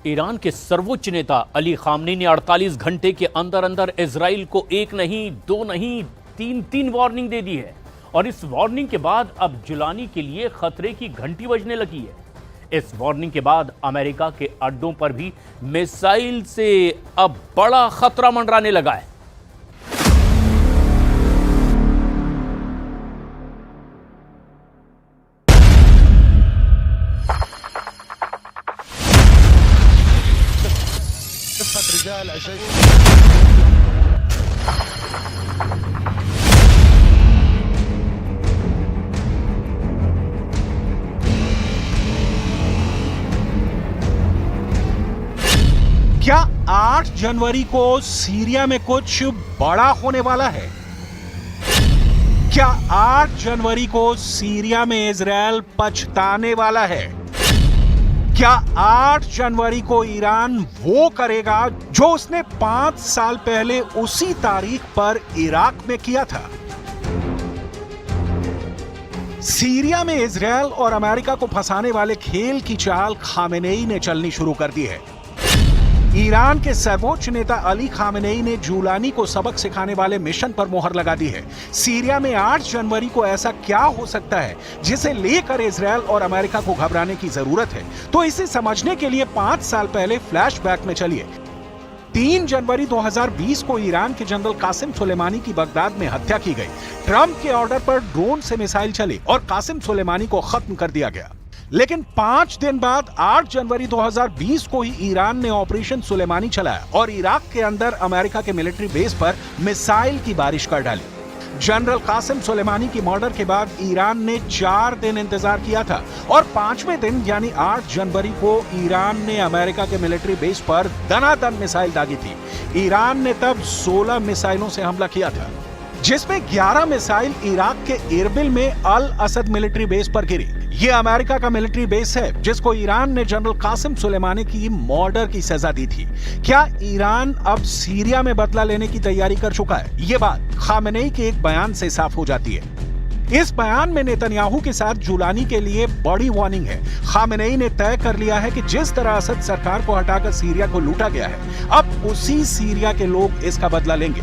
Iran के सर्वोच्च नेता अली खामनेई ने 48 घंटे के अंदर अंदर इजराइल को एक नहीं, दो नहीं, तीन वार्निंग दे दी है। और इस वार्निंग के बाद अब जुलानी के लिए खतरे की घंटी बजने लगी है। इस वार्निंग के बाद अमेरिका के अड्डों पर भी मिसाइल से अब बड़ा खतरा मंडराने लगा है। क्या 8 जनवरी को सीरिया में कुछ बड़ा होने वाला है? क्या 8 जनवरी को सीरिया में इजराइल पछताने वाला है? क्या 8 जनवरी को ईरान वो करेगा जो उसने 5 साल पहले उसी तारीख पर इराक में किया था? सीरिया में इजराइल और अमेरिका को फंसाने वाले खेल की चाल खामेनेई ने चलनी शुरू कर दी है। ईरान के सर्वोच्च नेता अली खामेनेई ने जूलानी को सबक सिखाने वाले मिशन पर मोहर लगा दी है। सीरिया में 8 जनवरी को ऐसा क्या हो सकता है जिसे लेकर इजराइल और अमेरिका को घबराने की जरूरत है? तो इसे समझने के लिए 5 साल पहले फ्लैशबैक में चलिए। 3 जनवरी 2020 को ईरान के जनरल कासिम सुलेमानी की बगदाद में हत्या की गई। ट्रंप के ऑर्डर पर ड्रोन से मिसाइल चली और कासिम सुलेमानी को खत्म कर दिया गया। लेकिन 5 दिन बाद 8 जनवरी 2020 को ही ईरान ने ऑपरेशन सुलेमानी चलाया और इराक के अंदर अमेरिका के मिलिट्री बेस पर मिसाइल की बारिश कर डाली। जनरल कासिम सुलेमानी की मर्डर के बाद ईरान ने 4 दिन इंतजार किया था और 5वें दिन यानी 8 जनवरी को ईरान ने अमेरिका के मिलिट्री बेस पर दनादन मिसाइल दागी थी। ईरान ने तब 16 मिसाइलों से हमला किया था, जिसमें 11 मिसाइल इराक के इरबिल में अल असद मिलिट्री बेस पर गिरी। ये अमेरिका का मिलिट्री बेस है जिसको ईरान ने जनरल कासिम सुलेमानी की मर्डर की सजा दी थी। क्या ईरान अब सीरिया में बदला लेने की तैयारी कर चुका है? ये बात खामेनेई के एक बयान से साफ हो जाती है। इस बयान में नेतन्याहू के साथ जुलानी के लिए बड़ी वार्निंग है। खामेनेई ने तय कर लिया है कि जिस तरह असद सरकार को हटाकर सीरिया को लूटा गया है, अब उसी सीरिया के लोग इसका बदला लेंगे।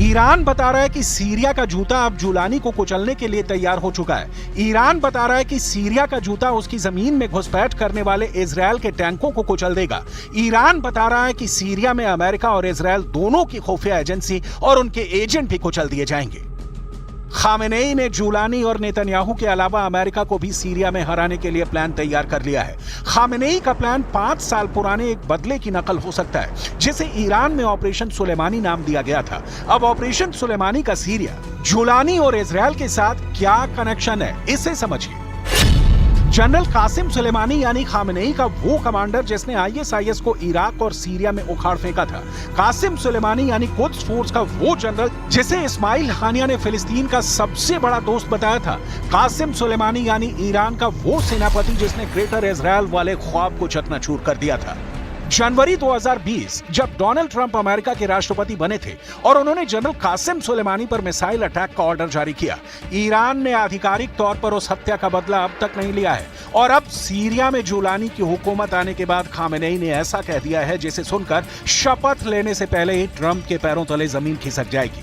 ईरान बता रहा है कि सीरिया का जूता अब जुलानी को कुचलने के लिए तैयार हो चुका है। ईरान बता रहा है कि सीरिया का जूता उसकी जमीन में घुसपैठ करने वाले इजराइल के टैंकों को कुचल देगा। ईरान बता रहा है कि सीरिया में अमेरिका और इजराइल दोनों की खुफिया एजेंसी और उनके एजेंट भी कुचल दिए जाएंगे। खामेनेई ने जुलानी और नेतन्याहू के अलावा अमेरिका को भी सीरिया में हराने के लिए प्लान तैयार कर लिया है। खामेनेई का प्लान 5 साल पुराने एक बदले की नकल हो सकता है जिसे ईरान में ऑपरेशन सुलेमानी नाम दिया गया था। अब ऑपरेशन सुलेमानी का सीरिया, जुलानी और इजराइल के साथ क्या कनेक्शन है, इसे समझिए। जनरल कासिम सुलेमानी यानी खामेनेई का वो कमांडर जिसने आईएसआईएस को इराक और सीरिया में उखाड़ फेंका था। कासिम सुलेमानी यानी कुद्स फोर्स का वो जनरल जिसे इस्माइल हानिया ने फिलिस्तीन का सबसे बड़ा दोस्त बताया था। कासिम सुलेमानी यानी ईरान का वो सेनापति जिसने ग्रेटर इजराइल वाले ख्वाब को चकनाचूर कर दिया था। जनवरी 2020 जब डोनाल्ड ट्रंप अमेरिका के राष्ट्रपति बने थे और उन्होंने जनरल कासिम सुलेमानी पर मिसाइल अटैक का ऑर्डर जारी किया, ईरान ने आधिकारिक तौर पर उस हत्या का बदला अब तक नहीं लिया है। और अब सीरिया में जुलानी की हुकूमत आने के बाद खामेनेई ने ऐसा कह दिया है जिसे सुनकर शपथ लेने से पहले ही ट्रंप के पैरों तले जमीन खिसक जाएगी।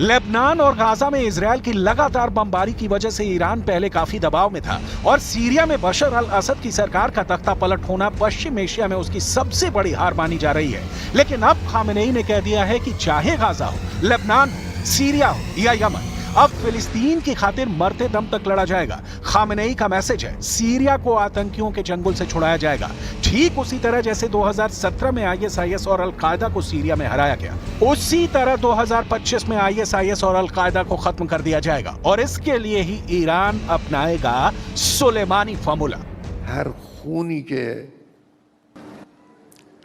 लेबनान और गाजा में इजराइल की लगातार बमबारी की वजह से ईरान पहले काफी दबाव में था और सीरिया में बशर अल असद की सरकार का तख्ता पलट होना पश्चिम एशिया में उसकी सबसे बड़ी हार मानी जा रही है। लेकिन अब खामेनेई ने कह दिया है कि चाहे गाजा हो, लेबनान हो, सीरिया हो या यमन, अब फिलिस्तीन की खातिर मरते दम तक लड़ा जाएगा। खामेनेई का मैसेज है, सीरिया को आतंकियों के चंगुल से छुड़ाया जाएगा, ठीक उसी तरह जैसे 2017 में आईएसआईएस और अल कायदा को सीरिया में हराया गया, उसी तरह 2025 में आईएसआईएस और अल कायदा को खत्म कर दिया जाएगा। और इसके लिए ही ईरान अपनाएगा सुलेमानी फॉर्मूला। हर खूनी के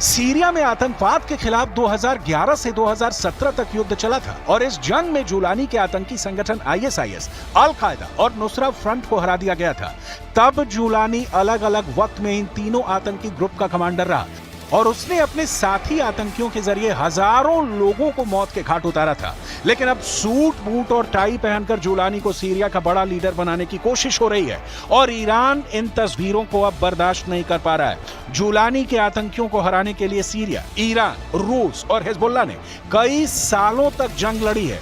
सीरिया में आतंकवाद के खिलाफ 2011 से 2017 तक युद्ध चला था और इस जंग में जुलानी के आतंकी संगठन आईएसआईएस, अल कायदा और नुसरा फ्रंट को हरा दिया गया था। तब जुलानी अलग अलग वक्त में इन तीनों आतंकी ग्रुप का कमांडर रहा और उसने अपने साथी आतंकियों के जरिए हजारों लोगों को मौत के घाट उतारा था। लेकिन अब सूट बूट और टाई पहनकर जुलानी को सीरिया का बड़ा लीडर बनाने की कोशिश हो रही है और ईरान इन तस्वीरों को अब बर्दाश्त नहीं कर पा रहा है। जुलानी के आतंकियों को हराने के लिए सीरिया, ईरान, रूस और हिजबुल्लाह ने कई सालों तक जंग लड़ी है,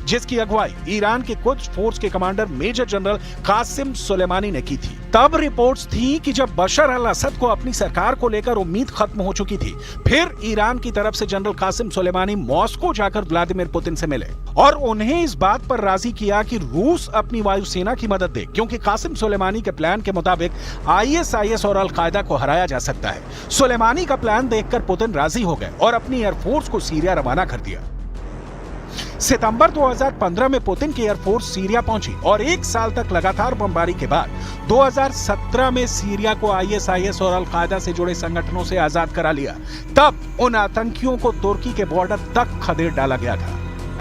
जिसकी अगुवाई ईरान के कुद्स फोर्स के commander major general Qasem Soleimani ने की थी। तब रिपोर्ट्स थी कि जब बशर अल असद को अपनी सरकार को लेकर उम्मीद खत्म हो चुकी थी, फिर ईरान की तरफ से जनरल कासिम सुलेमानी मॉस्को जाकर व्लादिमीर पुतिन से मिले और उन्हें इस बात पर राजी किया कि रूस अपनी वायुसेना की मदद दे, क्योंकि कासिम सुलेमानी के प्लान के मुताबिक आईएसआईएस और अल कायदा को हराया जा सकता है। सुलेमानी का प्लान देखकर पुतिन राजी हो गए और अपनी एयरफोर्स को सीरिया रवाना कर दिया। सितंबर 2015 में पुतिन की एयरफोर्स सीरिया पहुंची और एक साल तक लगातार बमबारी के बाद 2017 में सीरिया को आईएसआईएस और अल कायदा से जुड़े संगठनों से आजाद करा लिया। तब उन आतंकियों को तुर्की के बॉर्डर तक खदेड़ डाला गया था।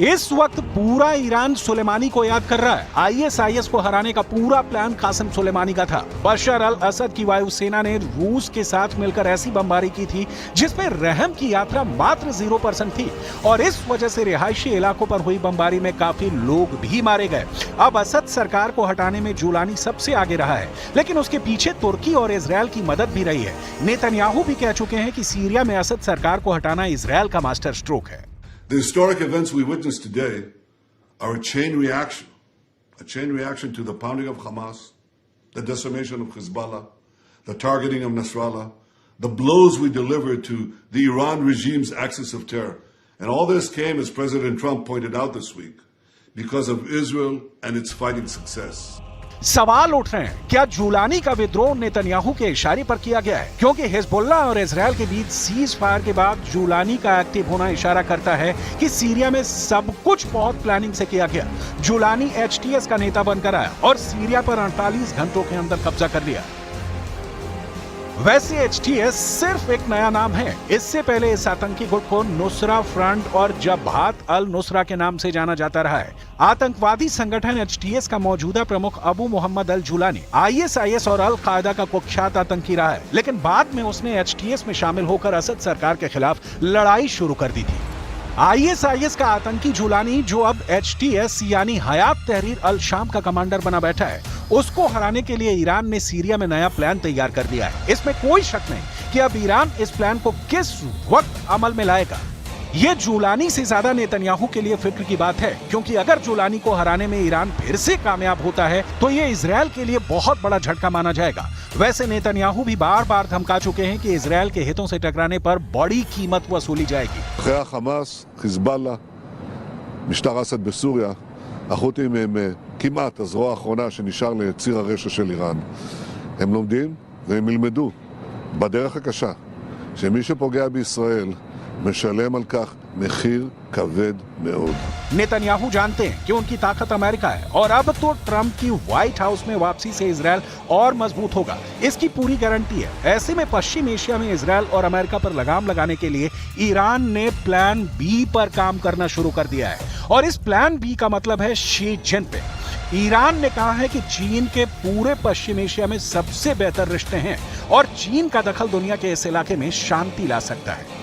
इस वक्त पूरा ईरान सुलेमानी को याद कर रहा है। आईएसआईएस को हराने का पूरा प्लान कासिम सुलेमानी का था। बशर अल असद की वायुसेना ने रूस के साथ मिलकर ऐसी बमबारी की थी जिसमें रहम की यात्रा मात्र 0% थी और इस वजह से रिहायशी इलाकों पर हुई बमबारी में काफी लोग भी मारे गए। अब असद सरकार को हटाने में जुलानी सबसे आगे रहा है, लेकिन उसके पीछे तुर्की और इजरायल की मदद भी रही है। नेतन्याहू भी कह चुके हैं कि सीरिया में असद सरकार को हटाना इजरायल का मास्टर स्ट्रोक है। The historic events we witness today are a chain reaction to the pounding of Hamas, the decimation of Hezbollah, the targeting of Nasrallah, the blows we delivered to the Iran regime's axis of terror. And all this came, as President Trump pointed out this week, because of Israel and its fighting success. सवाल उठ रहे हैं, क्या Jolani का विद्रोह Netanyahu के इशारे पर किया गया है? क्योंकि हिजबुल्लाह और इजरायल के बीच सीज फायर के बाद जुलानी का एक्टिव होना इशारा करता है कि सीरिया में सब कुछ बहुत प्लानिंग से किया गया। जुलानी एचटीएस का नेता बनकर आया और सीरिया पर 48 घंटों के अंदर कब्जा कर लिया। वैसे एचटीएस सिर्फ एक नया नाम है। इससे पहले इस आतंकी गुट को नुसरा फ्रंट और जबात अल नुसरा के नाम से जाना जाता रहा है। आतंकवादी संगठन एचटीएस का मौजूदा प्रमुख अबू मोहम्मद अल जुलानी आईएसआईएस और अल कायदा का कुख्यात आतंकी रहा है, लेकिन बाद में उसने एचटीएस में शामिल होकर असद सरकार के खिलाफ लड़ाई शुरू कर दी थी। आईएसआईएस का आतंकी जुलानी, जो अब एचटीएस यानी हयात तहरीर अल शाम का कमांडर बना बैठा है, उसको हराने के लिए ईरान ने सीरिया में नया प्लान तैयार कर दिया है। इसमें कोई शक नहीं कि अब ईरान इस प्लान को किस वक्त अमल में लाएगा। ये जुलानी से ज्यादा नेतन्याहू के लिए फिक्र की बात है, क्योंकि अगर जुलानी को हराने में ईरान फिर से कामयाब होता है तो ये इजरायल के लिए बहुत बड़ा झटका माना जाएगा। वैसे नेतन्याहू भी बार बार धमका चुके हैं कि इजरायल के हितों से टकराने पर बड़ी कीमत वसूली जाएगी। אחרי חמאס, חיזבאללה, משטר אסד בסוריה, החות'ים הם כמעט הזרוע האחרונה שנשאר לציר הרשע של איראן. הם לומדים והם ילמדו בדרך הקשה שמי שפוגע בישראל משלם על כך מחיר כבד מאוד. नेतन्याहू जानते हैं कि उनकी ताकत अमेरिका है और अब तो ट्रंप की व्हाइट हाउस में वापसी से इजरायल और मजबूत होगा, इसकी पूरी गारंटी है। ऐसे में पश्चिम एशिया में इजरायल और अमेरिका पर लगाम लगाने के लिए ईरान ने प्लान बी पर काम करना शुरू कर दिया है और इस प्लान बी का मतलब है शी जिनपिंग। ईरान ने कहा है कि चीन के पूरे पश्चिम एशिया में सबसे बेहतर रिश्ते हैं और चीन का दखल दुनिया के इस इलाके में शांति ला सकता है।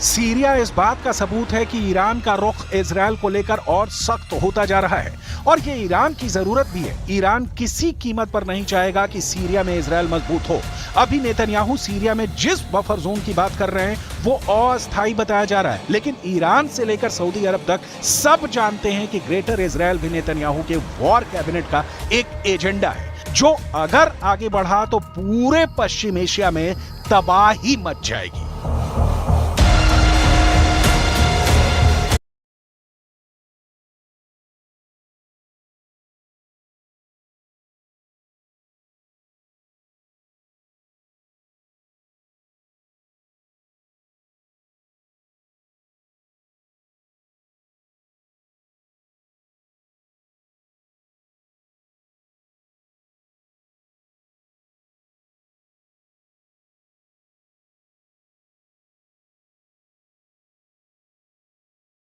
सीरिया इस बात का सबूत है कि ईरान का रुख इजरायल को लेकर और सख्त होता जा रहा है और ये ईरान की जरूरत भी है। ईरान किसी कीमत पर नहीं चाहेगा कि सीरिया में इजरायल मजबूत हो। अभी नेतन्याहू सीरिया में जिस बफर जोन की बात कर रहे हैं वो अस्थायी बताया जा रहा है, लेकिन ईरान से लेकर सऊदी अरब तक सब जानते हैं कि ग्रेटर इजरायल भी नेतन्याहू के वॉर कैबिनेट का एक एजेंडा है जो अगर आगे बढ़ा तो पूरे पश्चिम एशिया में तबाही मच जाएगी।